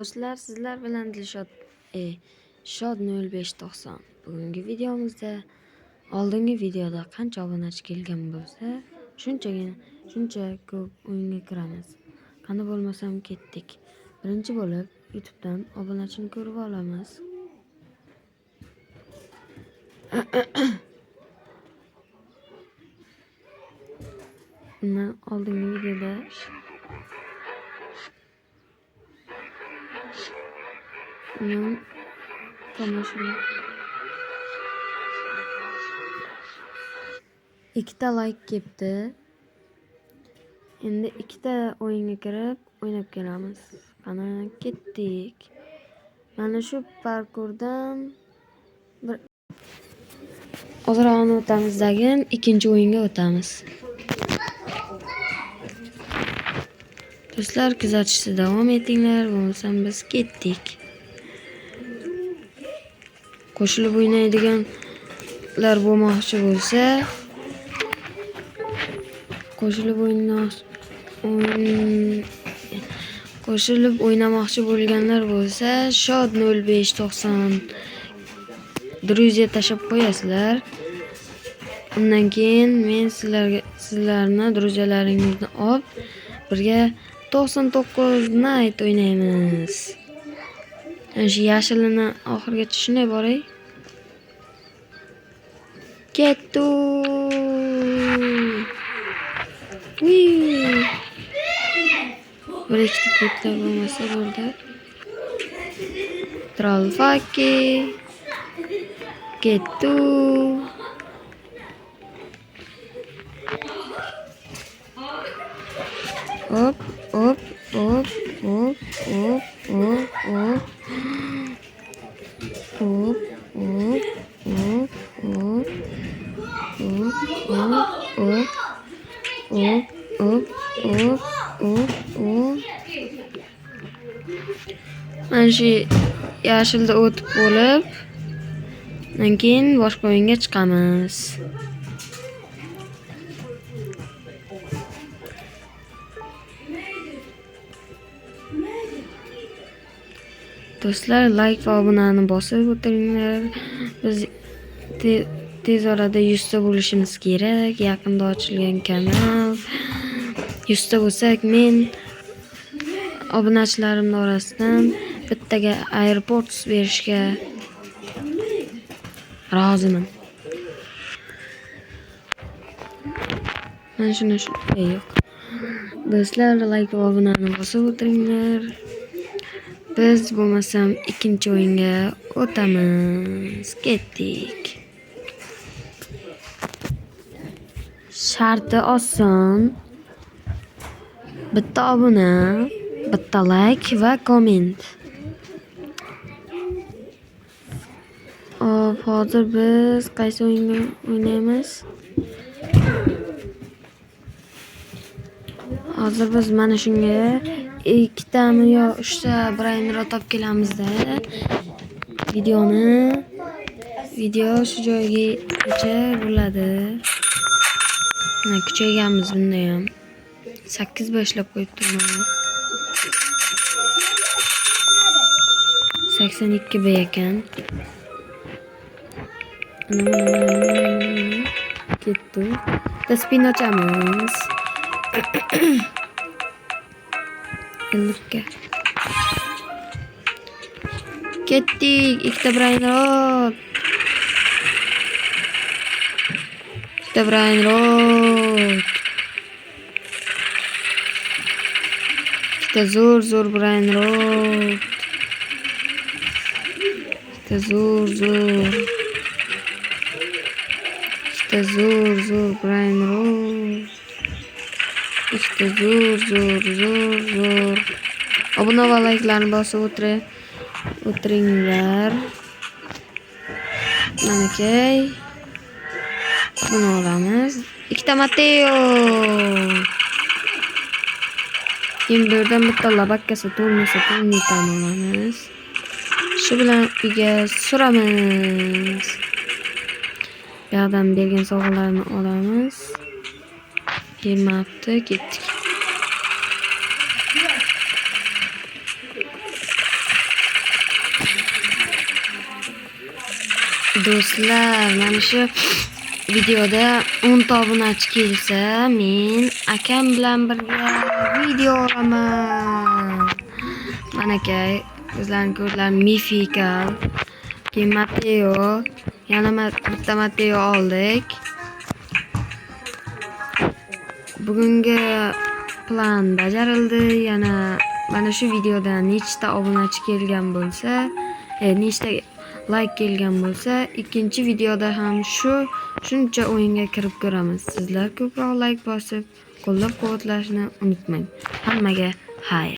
Do'stlar, sizlar bilan Dilshod Shod 0590. Bugungi videomizda oldingi videoda qancha obunachi kelgan bo'lsa, shuncha ko'p o'yinga kiramiz. Qani bo'lmasam ketdik. Birinchi bo'lib YouTubedan obunachini ko'rib olamiz. Bundan oldingi videoda tomosha ikkita like kelibdi. Endi ikkita o'yinga kirib o'ynab kelamiz. Qani ketdik. Mana shu parkurdan hozir o'tamizdagi ikkinchi o'yinga o'tamiz. Do'stlar, kuzatishda davom etinglar, bo'lmasam biz ketdik. Qo'shilib o'ynaydiganlar bo'lmoqchi bo'lsa, qo'shilib o'ynamoqchi bo'lganlar bo'lsa, Shod 0590 druziya tashab qo'yasizlar. Undan keyin men sizlarni druziyalaringizni olib birga 99 night o'ynaymiz. Shu yashilini oxirigacha shunday boray. Kettu. Bir ikkita ko'tlar bo'lmasa bo'ldi. Trolfaki. Kettu. Hop, hop, hop, hop, hop, hop, hop. Hop, hop, hop, hop. Hop, hop, hop. Hop, hop, hop, hop, hop. Mana shu yashilda o'tib bo'lib, undan keyin boshqa o'yinga chiqamiz. Do'stlar, like va obunani bosib o'tiringlar. Biz tez orada 100 ta bo'lishimiz kerak. Yaqinda ochilgan kanal. 100 ta bo'lsak, men obunachilarimning orasidan bittaga AirPods berishga roziman. Men shuni yo'q. Do'stlar, like va obunani bosib o'tiringlar. Biz bo'lmasam ikkinchi o'yinga o'tamiz. Ketdik. Sharti oson. Bitta obuna, bitta like va komment. Hozir biz qaysi o'yinga o'ynaymiz? Hozir biz mana shunga 2 tami yo 3 ta brainrot olib kelamizda. Video shu joygacha bo'ladi. Mana kuchayganmiz bunda ham. 8 boshlab qo'yib turman. 82 B ekan. Ketdi. Spin ochamiz. Ketdik. Ikkita brainrot. Ikkita zo'r brainrot. Ikkita zo'r brainrot. Ikkita zo'r. Obuna va like'larni bosib o'tiringlar. Manakay. Buni olamiz. Ikkita Mateo. Kimberdan bitta labakkasi to'lmasa olamiz. Shu bilan uyga suramiz. Yoqdan bergan sovg'alarni olamiz. 20 hafta ketdik. Do'stlar, mana shu videoda 10 ta obunachi kelsa, men akam bilan birga video olaman. Mana aka, o'zlaring ko'rdilar, Mifikal. Keyin Mateo, yana bitta Mateo oldik. Bugungi plan bajarildi. Yana mana shu videoda nechta obunachi kelgan bo'lsa, nechta like kelgan bo'lsa, ikkinchi videoda ham shuncha o'yinga kirib ko'ramiz. Sizlar ko'proq like bosib, qo'llab-quvvatlashni unutmang. Hammaga xayr.